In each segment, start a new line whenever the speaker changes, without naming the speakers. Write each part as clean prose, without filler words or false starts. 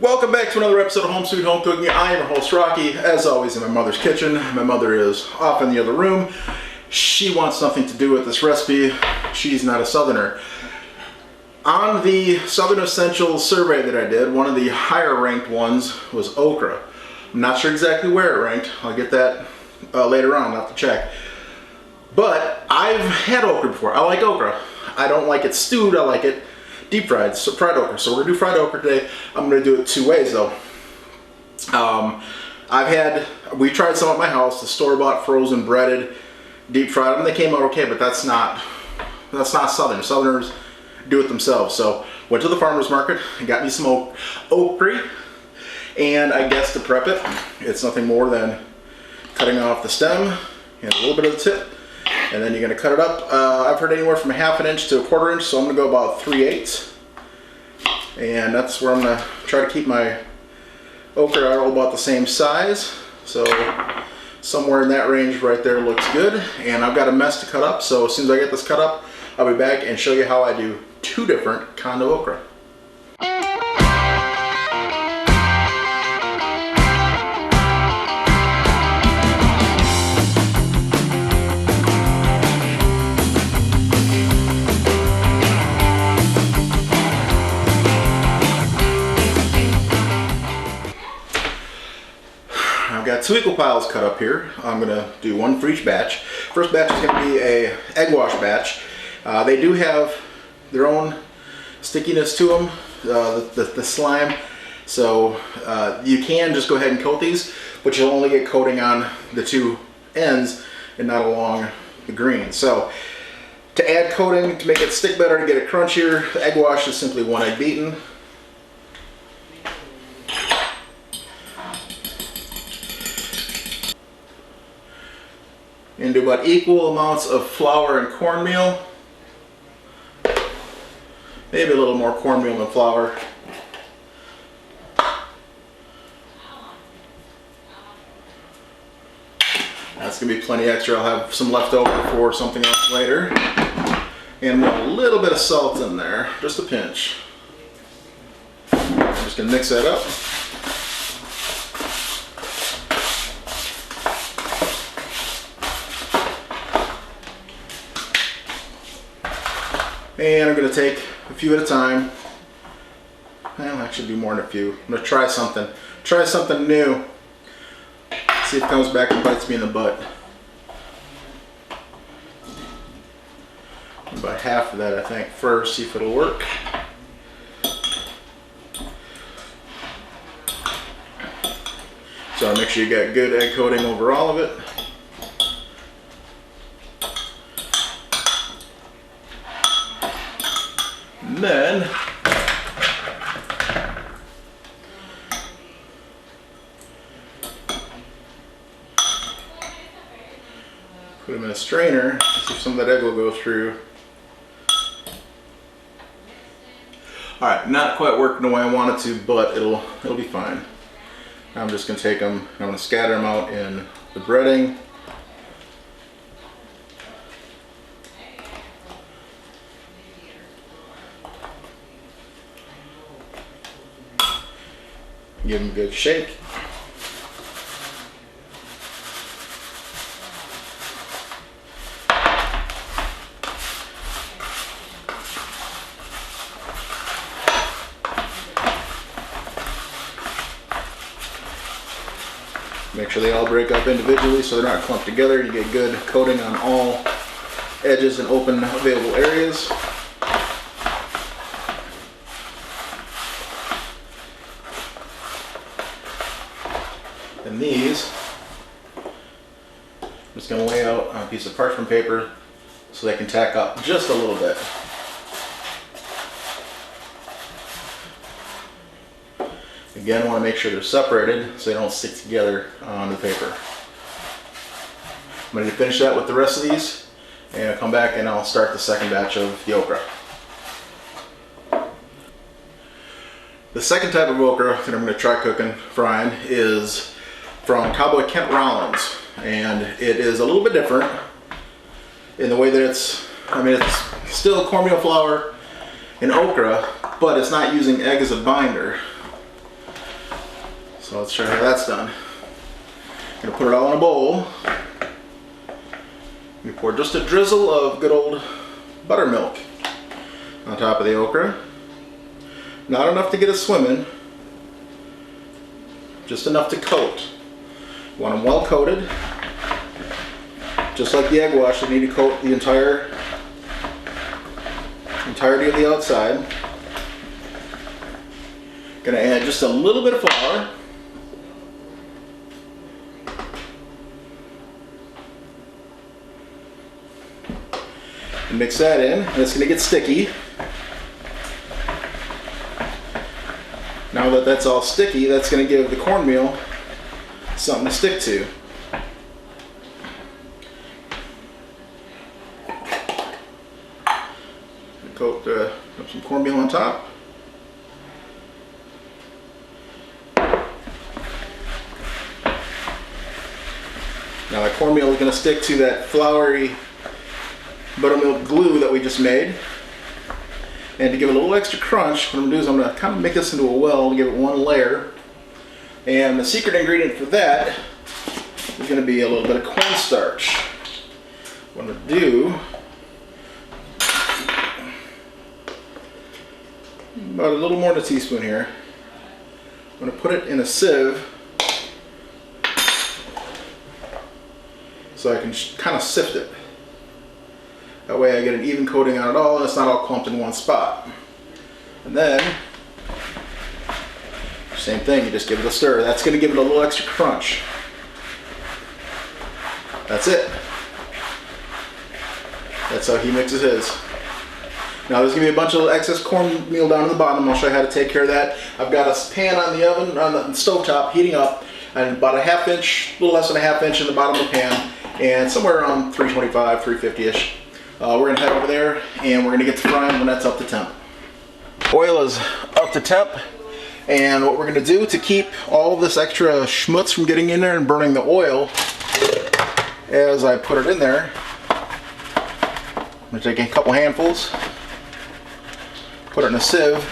Welcome back to another episode of Home Sweet Home Cooking. I am your host Rocky, as always in my mother's kitchen. My mother is off in the other room. She wants nothing to do with this recipe. She's not a southerner. On the Southern Essentials survey that I did, one of the higher ranked ones was okra. I'm not sure exactly where it ranked. I'll get that later on, I'll have to check. But I've had okra before. I like okra. I don't like it stewed, I like it deep fried, so fried okra. So we're gonna do fried okra today. I'm gonna do it two ways though. We tried some at my house, the store-bought frozen breaded deep fried them. They came out okay, but that's not Southern. Southerners do it themselves. So went to the farmer's market and got me some okra, and I guess to prep it, it's nothing more than cutting off the stem and a little bit of the tip, and then you're going to cut it up. I've heard anywhere from a ½ inch to a ¼ inch, so I'm going to go about 3/8, and that's where I'm going to try to keep my okra all about the same size. So somewhere in that range right there looks good, and I've got a mess to cut up, so as soon as I get this cut up, I'll be back and show you how I do two different kinds of okra. I've got two equal piles cut up here. I'm going to do one for each batch. First batch is going to be a egg wash batch. They do have their own stickiness to them, the slime. So you can just go ahead and coat these, but you'll only get coating on the two ends and not along the green. So to add coating, to make it stick better, to get it crunchier, the egg wash is simply 1 egg beaten. And do about equal amounts of flour and cornmeal. Maybe a little more cornmeal than flour. That's going to be plenty extra. I'll have some left over for something else later. And a little bit of salt in there, just a pinch. I'm just going to mix that up. And I'm going to take a few at a time. I'll actually do more than a few. I'm going to try something new. See if it comes back and bites me in the butt. About half of that, I think, first, see if it'll work. So make sure you got good egg coating over all of it. And then put them in a strainer, see if some of that egg will go through. Alright, not quite working the way I want it to, but it'll be fine. I'm just going to take them, I'm going to scatter them out in the breading. Give them a good shake. Make sure they all break up individually so they're not clumped together. You get good coating on all edges and open available areas. And these, I'm just going to lay out on a piece of parchment paper so they can tack up just a little bit. Again, I want to make sure they're separated so they don't stick together on the paper. I'm going to finish that with the rest of these, and I'll come back and I'll start the second batch of the okra. The second type of okra that I'm going to try cooking, frying, is from Cowboy Kent Rollins, and it is a little bit different in the way that it's still cornmeal flour and okra, but it's not using egg as a binder. So let's show you how that's done. I'm gonna put it all in a bowl. We pour just a drizzle of good old buttermilk on top of the okra. Not enough to get it swimming, just enough to coat. You want them well coated. Just like the egg wash, they need to coat the entirety of the outside. Gonna add just a little bit of flour. And mix that in, and it's gonna get sticky. Now that that's all sticky, that's going to give the cornmeal something to stick to. Coat some cornmeal on top. Now the cornmeal is going to stick to that floury buttermilk glue that we just made. And to give it a little extra crunch, what I'm going to do is I'm going to kind of make this into a well and give it one layer. And the secret ingredient for that is going to be a little bit of cornstarch. What I'm going to do, about a little more than a teaspoon here. I'm going to put it in a sieve so I can kind of sift it. That way I get an even coating on it all and it's not all clumped in one spot. And then, same thing, you just give it a stir. That's going to give it a little extra crunch. That's it. That's how he mixes his. Now there's going to be a bunch of excess cornmeal down in the bottom. I'll show you how to take care of that. I've got a pan on the oven, on the stovetop, heating up, and about a ½ inch, a little less than a ½ inch in the bottom of the pan, and somewhere around 325, 350-ish. We're going to head over there and we're going to get to frying when that's up to temp. Oil is up to temp, and what we're going to do to keep all this extra schmutz from getting in there and burning the oil, as I put it in there, I'm going to take a couple handfuls, put it in a sieve,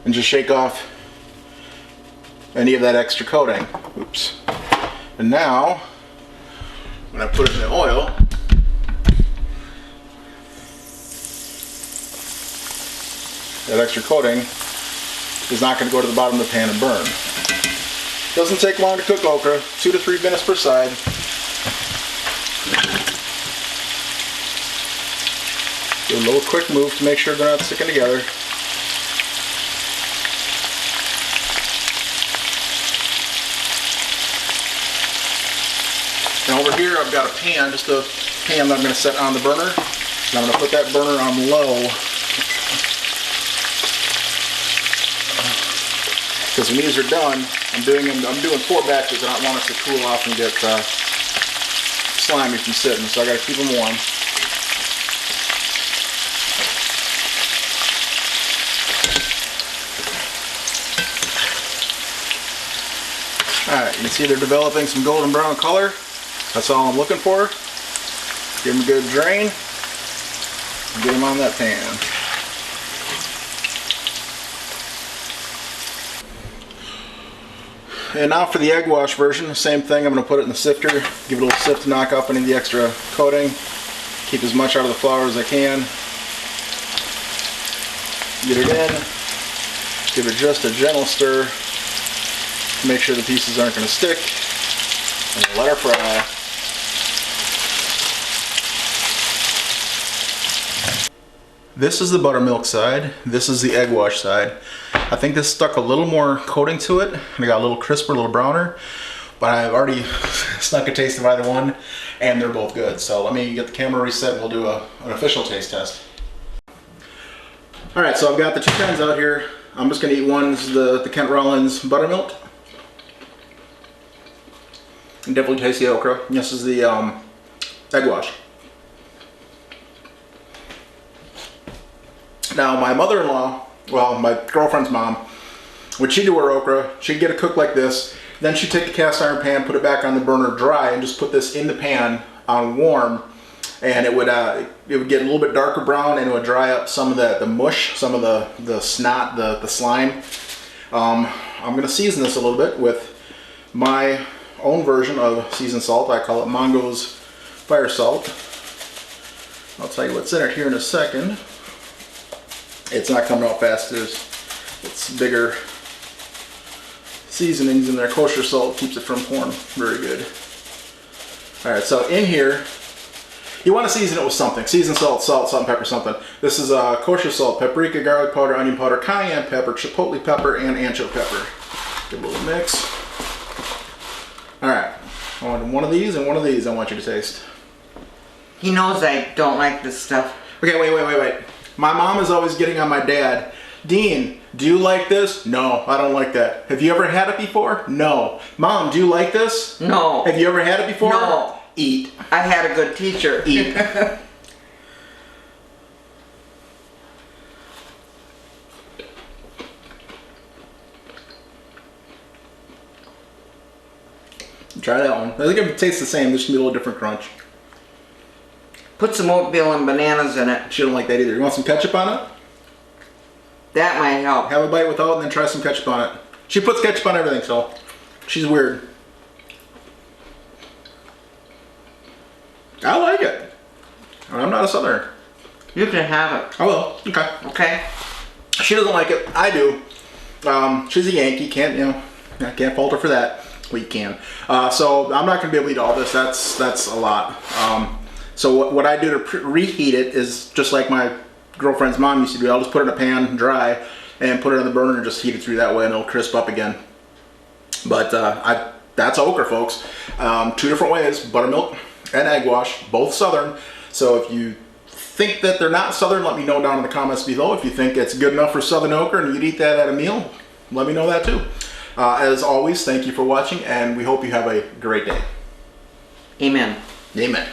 and just shake off any of that extra coating. Oops. And now, when I put it in the oil, that extra coating is not going to go to the bottom of the pan and burn. Doesn't take long to cook okra, 2 to 3 minutes per side. Do a little quick move to make sure they're not sticking together. And over here I've got a pan, just a pan that I'm going to set on the burner. And I'm going to put that burner on low, because when these are done, I'm doing 4 batches, and I don't want it to cool off and get slimy from sitting, so I got to keep them warm. Alright, you can see they're developing some golden brown color. That's all I'm looking for. Give them a good drain and get them on that pan. And now for the egg wash version, same thing. I'm going to put it in the sifter, give it a little sift to knock off any of the extra coating, keep as much out of the flour as I can. Get it in, give it just a gentle stir to make sure the pieces aren't going to stick, and let her fry. This is the buttermilk side, this is the egg wash side. I think this stuck a little more coating to it, and it got a little crisper, a little browner, but I've already snuck a taste of either one, and they're both good. So let me get the camera reset and we'll do an official taste test. Alright, so I've got the 2 cans out here. I'm just going to eat one. This is the Kent Rollins buttermilk. You definitely taste the okra. This is the egg wash. Now my mother-in-law, well, my girlfriend's mom, when she'd do her okra, she'd get it cooked like this, then she'd take the cast iron pan, put it back on the burner dry, and just put this in the pan on warm, and it would get a little bit darker brown, and it would dry up some of the mush, some of the snot, the slime. I'm gonna season this a little bit with my own version of seasoned salt. I call it Mongo's Fire Salt. I'll tell you what's in it here in a second. It's not coming out fast. It's bigger seasonings in there. Kosher salt keeps it from pouring very good. All right, so in here, you want to season it with something. Seasoned salt, salt and pepper, something. This is kosher salt, paprika, garlic powder, onion powder, cayenne pepper, chipotle pepper, and ancho pepper. Give it a little mix. All right, I want one of these and one of these I want you to taste.
He knows I don't like this stuff.
Okay, wait. My mom is always getting on my dad. Dean, do you like this? No, I don't like that. Have you ever had it before? No. Mom, do you like this?
No.
Have you ever had it before?
No.
Eat.
I had a good teacher.
Eat. Try that one. I think it tastes the same. There's gonna be a little different crunch.
Put some oatmeal and bananas in it.
She don't like that either. You want some ketchup on it?
That might help.
Have a bite without and then try some ketchup on it. She puts ketchup on everything, so she's weird. I like it. I'm not a Southerner.
You can have it.
I will. Okay.
Okay.
She doesn't like it. I do. She's a Yankee. I can't fault her for that. Well, you can. So I'm not going to be able to eat all this. That's a lot. So what I do to reheat it is just like my girlfriend's mom used to do. I'll just put it in a pan, dry, and put it on the burner and just heat it through that way, and it'll crisp up again. But that's okra, folks. 2 different ways: buttermilk and egg wash, both Southern. So if you think that they're not Southern, let me know down in the comments below. If you think it's good enough for Southern okra and you'd eat that at a meal, let me know that too. As always, thank you for watching, and we hope you have a great day.
Amen.
Amen.